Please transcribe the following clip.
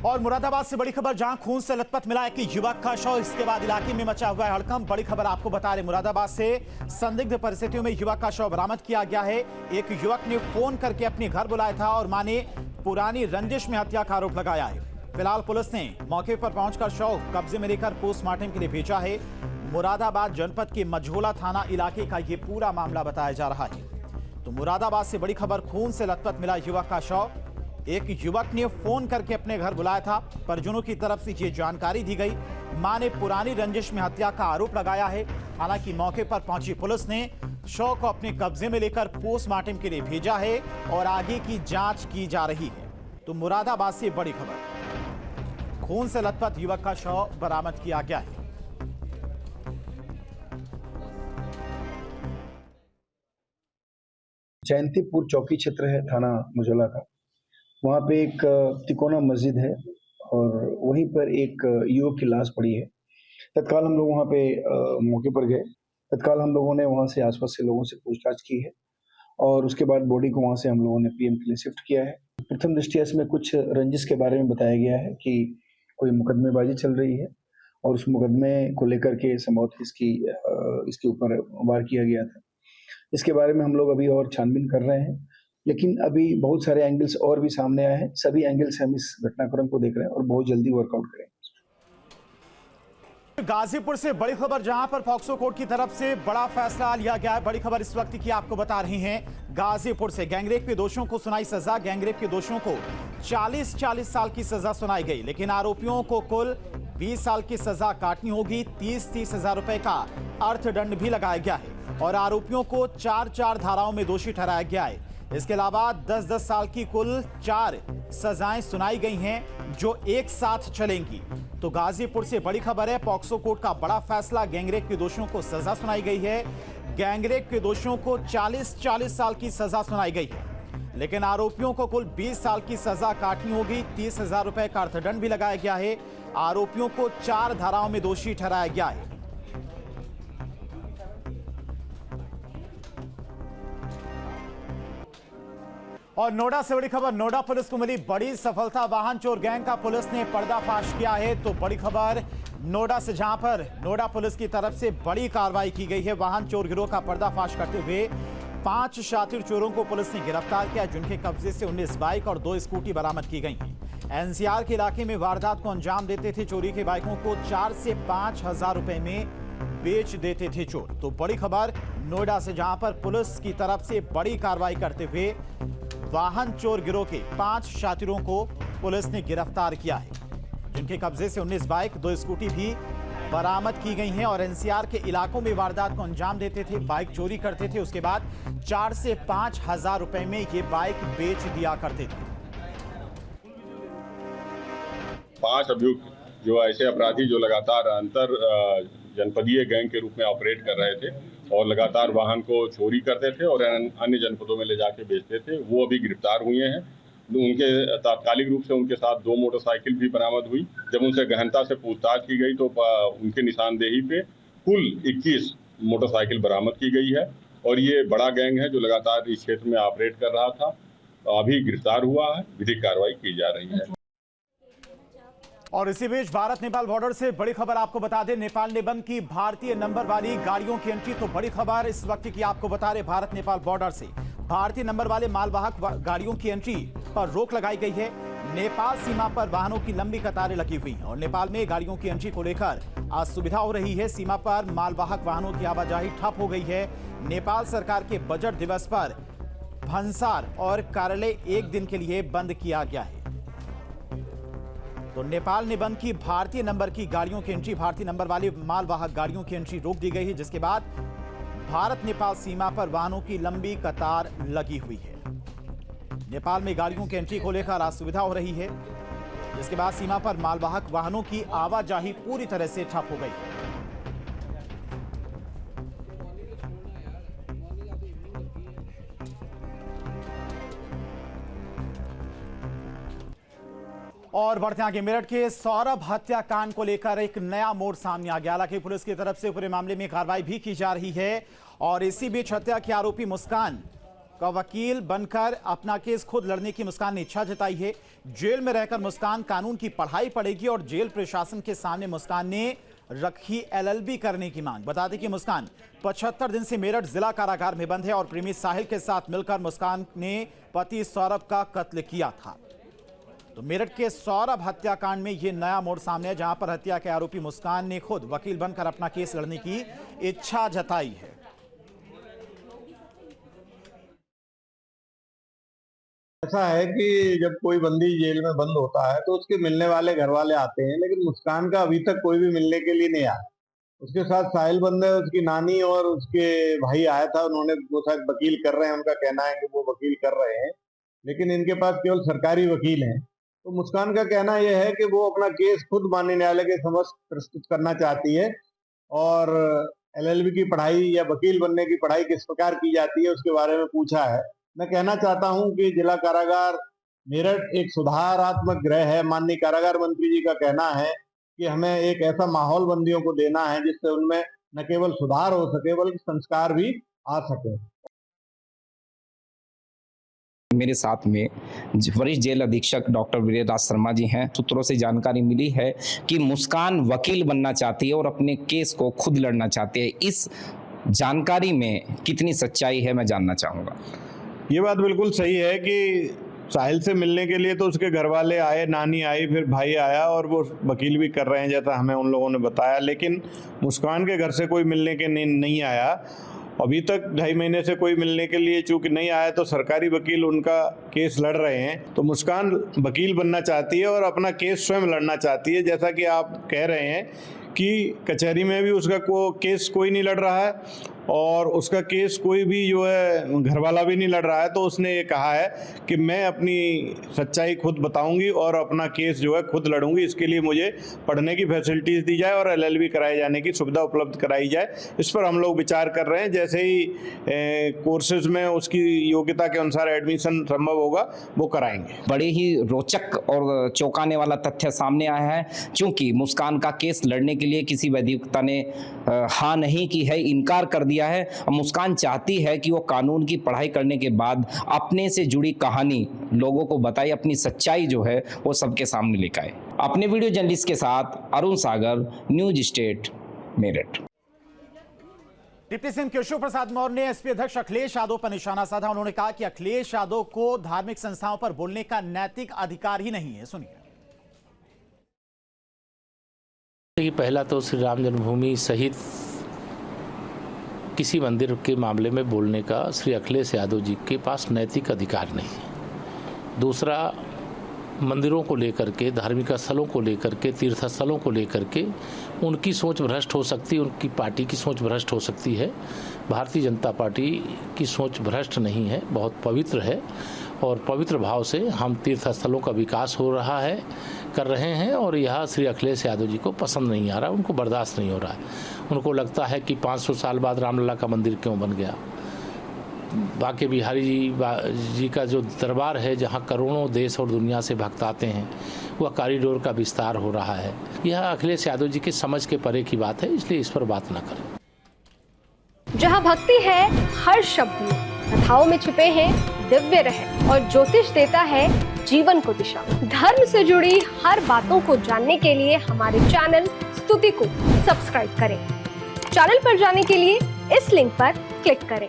और मुरादाबाद से बड़ी खबर, जहां खून से लथपथ मिला एक युवक का शव, इसके बाद इलाके में मचा हुआ है हड़कंप। बड़ी खबर आपको बता रहे, मुरादाबाद से संदिग्ध परिस्थितियों में युवक का शव बरामद किया गया है। एक युवक ने फोन करके अपने घर बुलाया था और मां ने पुरानी रंजिश में हत्या का आरोप लगाया है। फिलहाल पुलिस ने मौके पर पहुंचकर शव कब्जे में लेकर पोस्टमार्टम के लिए भेजा है। मुरादाबाद जनपद के मझोला थाना इलाके का यह पूरा मामला बताया जा रहा है। तो मुरादाबाद से बड़ी खबर, खून से लथपथ मिला युवक का शव। एक युवक ने फोन करके अपने घर बुलाया था। परिजनों की तरफ से ये जानकारी दी गई। मां ने पुरानी रंजिश में हत्या का आरोप लगाया है। हालांकि मौके पर पहुंची पुलिस ने शव को अपने कब्जे में लेकर पोस्टमार्टम के लिए भेजा है और आगे की जांच की जा रही है। तो मुरादाबाद से बड़ी खबर, खून से लथपथ युवक का शव बरामद किया गया है। जयंतीपुर चौकी क्षेत्र है थाना मुजोला का। वहाँ पे एक तिकोना मस्जिद है और वहीं पर एक युवक की लाश पड़ी है। तत्काल हम लोग वहाँ पे मौके पर गए। तत्काल हम लोगों ने वहाँ से आसपास के लोगों से पूछताछ की है और उसके बाद बॉडी को वहाँ से हम लोगों ने पीएम के लिए शिफ्ट किया है। प्रथम दृष्टया इसमें कुछ रंजिश के बारे में बताया गया है कि कोई मुकदमेबाजी चल रही है और उस मुकदमे को लेकर के संभवतः इसके ऊपर वार किया गया था। इसके बारे में हम लोग अभी और छानबीन कर रहे हैं, लेकिन अभी बहुत सारे एंगल्स और भी सामने आए हैं। सभी एंगल से हम इस घटनाक्रम को देख रहे हैं और बहुत जल्दी वर्कआउट करेंगे। गाजीपुर से बड़ी खबर, जहां पर पॉक्सो कोर्ट की तरफ से बड़ा फैसला लिया गया है। बड़ी खबर इस वक्त की आपको बता रही हैं। गाजीपुर से गैंगरेप के दोषियों को सुनाई सजा। गैंगरेप के दोषियों को 40 साल की सजा सुनाई गई, लेकिन आरोपियों को कुल 20 साल की सजा काटनी होगी। 30 हजार रुपए का अर्थदंड भी लगाया गया है और आरोपियों को 4 धाराओं में दोषी ठहराया गया है। इसके अलावा 10 साल की कुल 4 सजाएं सुनाई गई हैं जो एक साथ चलेंगी। तो गाजीपुर से बड़ी खबर है, पॉक्सो कोर्ट का बड़ा फैसला। गैंगरेप के दोषियों को सजा सुनाई गई है। गैंगरेप के दोषियों को 40 साल की सजा सुनाई गई है, लेकिन आरोपियों को कुल 20 साल की सजा काटनी होगी। 30 हजार रुपए का अर्थदंड भी लगाया गया है। आरोपियों को 4 धाराओं में दोषी ठहराया गया है। और नोएडा से बड़ी खबर, नोएडा पुलिस को मिली बड़ी सफलता। वाहन चोर गैंग का पुलिस ने पर्दाफाश किया है। तो बड़ी खबर नोएडा से, जहां पर नोएडा पुलिस की तरफ से बड़ी कार्रवाई की गई है। वाहन चोर गिरोह का पर्दाफाश करते हुए 5 शातिर चोरों को पुलिस ने गिरफ्तार किया, जिनके कब्जे से 19 बाइक और 2 स्कूटी बरामद की गई हैं। एनसीआर के इलाके में वारदात को अंजाम देते थे। चोरी के बाइकों को 4 से 5 हजार रुपए में बेच देते थे चोर। तो बड़ी खबर नोएडा से, जहां पर पुलिस की तरफ से बड़ी कार्रवाई करते हुए वाहन चोर गिरोह के 5 शातिरों को पुलिस ने गिरफ्तार किया है, जिनके कब्जे से 19 बाइक, 2 स्कूटी भी बरामद की गई हैं। और एनसीआर के इलाकों में वारदात को अंजाम देते थे, बाइक चोरी करते थे, उसके बाद 4 से 5 हजार रुपए में ये बाइक बेच दिया करते थे। 5 अभियुक्त जो ऐसे अपराधी जो लगातार अंतर जनपदीय गैंग के रूप में ऑपरेट कर रहे थे और लगातार वाहन को चोरी करते थे और अन्य जनपदों में ले जाके बेचते थे, वो अभी गिरफ्तार हुए हैं। उनके तात्कालिक रूप से उनके साथ 2 मोटरसाइकिल भी बरामद हुई। जब उनसे गहनता से पूछताछ की गई तो उनके निशानदेही पे कुल 21 मोटरसाइकिल बरामद की गई है और ये बड़ा गैंग है जो लगातार इस क्षेत्र में ऑपरेट कर रहा था। अभी गिरफ्तार हुआ है, विधिक कार्रवाई की जा रही है। और इसी बीच भारत नेपाल बॉर्डर से बड़ी खबर आपको बता दें, नेपाल ने बंद की भारतीय नंबर वाली गाड़ियों की एंट्री। तो बड़ी खबर इस वक्त की आपको बता रहे, भारत नेपाल बॉर्डर से भारतीय नंबर वाले मालवाहक गाड़ियों की एंट्री पर रोक लगाई गई है। नेपाल सीमा पर वाहनों की लंबी कतारें लगी हुई हैं और नेपाल में गाड़ियों की एंट्री को लेकर असुविधा हो रही है। सीमा पर मालवाहक वाहनों की आवाजाही ठप हो गई है। नेपाल सरकार के बजट दिवस पर भंसार और कार्यालय 1 दिन के लिए बंद किया गया है। तो नेपाल ने बंद की भारतीय नंबर की गाड़ियों की एंट्री, भारतीय नंबर वाली मालवाहक गाड़ियों की एंट्री रोक दी गई है, जिसके बाद भारत नेपाल सीमा पर वाहनों की लंबी कतार लगी हुई है। नेपाल में गाड़ियों की एंट्री को लेकर असुविधा हो रही है, जिसके बाद सीमा पर मालवाहक वाहनों की आवाजाही पूरी तरह से ठप हो गई है। और बढ़ते आगे, मेरठ के सौरभ हत्याकांड को लेकर एक नया मोड़ सामने आ गया। हालांकि पुलिस की तरफ से पूरे मामले में कार्रवाई भी की जा रही है और इसी बीच हत्या के आरोपी मुस्कान का वकील बनकर अपना केस खुद लड़ने की मुस्कान ने इच्छा जताई है। जेल में रहकर मुस्कान कानून की पढ़ाई पढ़ेगी और जेल प्रशासन के सामने मुस्कान ने रखी LLB करने की मांग। बता दें कि मुस्कान 75 दिन से मेरठ जिला कारागार में बंद है और प्रेमी साहिल के साथ मिलकर मुस्कान ने पति सौरभ का कत्ल किया था। तो मेरठ के सौरभ हत्याकांड में यह नया मोड़ सामने है, जहां पर हत्या के आरोपी मुस्कान ने खुद वकील बनकर अपना केस लड़ने की इच्छा जताई है। ऐसा है कि जब कोई बंदी जेल में बंद होता है तो उसके मिलने वाले घर वाले आते हैं, लेकिन मुस्कान का अभी तक कोई भी मिलने के लिए नहीं आया। उसके साथ साहिल बंद है, उसकी नानी और उसके भाई आया था, उन्होंने वो शायद वकील कर रहे हैं, उनका कहना है कि वो वकील कर रहे हैं, लेकिन इनके पास केवल सरकारी वकील हैं। तो मुस्कान का कहना यह है कि वो अपना केस खुद माननीय न्यायालय के समक्ष प्रस्तुत करना चाहती है और LLB की पढ़ाई या वकील बनने की पढ़ाई किस प्रकार की जाती है उसके बारे में पूछा है। मैं कहना चाहता हूं कि जिला कारागार मेरठ एक सुधारात्मक गृह है। माननीय कारागार मंत्री जी का कहना है कि हमें एक ऐसा माहौल बंदियों को देना है जिससे उनमें न केवल सुधार हो सके बल्कि संस्कार भी आ सके। मेरे साथ में वरिष्ठ जेल अधीक्षक डॉक्टर वीरेंद्र शर्मा जी हैं। सूत्रों से जानकारी मिली है कि मुस्कान वकील बनना चाहती है और अपने केस को खुद लड़ना चाहती है। इस जानकारी में कितनी सच्चाई है, मैं जानना चाहूँगा। ये बात बिल्कुल सही है कि साहिल से मिलने के लिए तो उसके घर वाले आए, नानी आई, फिर भाई आया और वो वकील भी कर रहे हैं जैसा हमें उन लोगों ने बताया, लेकिन मुस्कान के घर से कोई मिलने के नहीं आया। अभी तक 2.5 महीने से कोई मिलने के लिए चूंकि नहीं आया तो सरकारी वकील उनका केस लड़ रहे हैं। तो मुस्कान वकील बनना चाहती है और अपना केस स्वयं लड़ना चाहती है। जैसा कि आप कह रहे हैं कि कचहरी में भी उसका केस कोई नहीं लड़ रहा है और उसका केस कोई भी जो है घरवाला भी नहीं लड़ रहा है। तो उसने ये कहा है कि मैं अपनी सच्चाई खुद बताऊंगी और अपना केस जो है खुद लड़ूंगी। इसके लिए मुझे पढ़ने की फैसिलिटीज़ दी जाए और LLB कराए जाने की सुविधा उपलब्ध कराई जाए। इस पर हम लोग विचार कर रहे हैं। जैसे ही कोर्सेज में उसकी योग्यता के अनुसार एडमिशन संभव होगा वो कराएंगे। बड़े ही रोचक और चौंकाने वाला तथ्य सामने आया है। चूंकि मुस्कान का केस लड़ने के लिए किसी वैधिकता ने हाँ नहीं की है, इनकार कर दिया है। मुस्कान चाहती है कि वो कानून की पढ़ाई करने के बाद अपने से जुड़ी कहानी लोगों को बताए, अपनी सच्चाई जो है वो सबके सामने लेकर आए। अपने वीडियो जर्नलिस्ट के साथ Arun Sagar, news state Meerut. Deputy CM Keshav Prasad Maurya ने एसपी अध्यक्ष अखिलेश यादव पर निशाना साधा। उन्होंने कहा कि अखिलेश यादव को धार्मिक संस्थाओं पर बोलने का नैतिक अधिकार ही नहीं है। सुनिए। पहला तो श्री राम जन्मभूमि सहित किसी मंदिर के मामले में बोलने का श्री अखिलेश यादव जी के पास नैतिक अधिकार नहीं है। दूसरा, मंदिरों को लेकर के, धार्मिक स्थलों को लेकर के, तीर्थ स्थलों को लेकर के उनकी सोच भ्रष्ट हो सकती है, उनकी पार्टी की सोच भ्रष्ट हो सकती है। भारतीय जनता पार्टी की सोच भ्रष्ट नहीं है, बहुत पवित्र है और पवित्र भाव से हम तीर्थ स्थलों का विकास हो रहा है, कर रहे हैं और यह श्री अखिलेश यादव जी को पसंद नहीं आ रहा, उनको बर्दाश्त नहीं हो रहा है। उनको लगता है कि 500 साल बाद रामलला का मंदिर क्यों बन गया। बांके बिहारी जी का जो दरबार है, जहां करोड़ों देश और दुनिया से भक्त आते हैं, वह कॉरिडोर का विस्तार हो रहा है। यह अखिलेश यादव जी के समझ के परे की बात है, इसलिए इस पर बात न करें। जहां भक्ति है हर शब्द में, कथाओं में छुपे हैं दिव्य रहस्य और ज्योतिष देता है जीवन को दिशा। धर्म से जुड़ी हर बातों को जानने के लिए हमारे चैनल स्तुति को सब्सक्राइब करें। चैनल पर जाने के लिए इस लिंक पर क्लिक करें।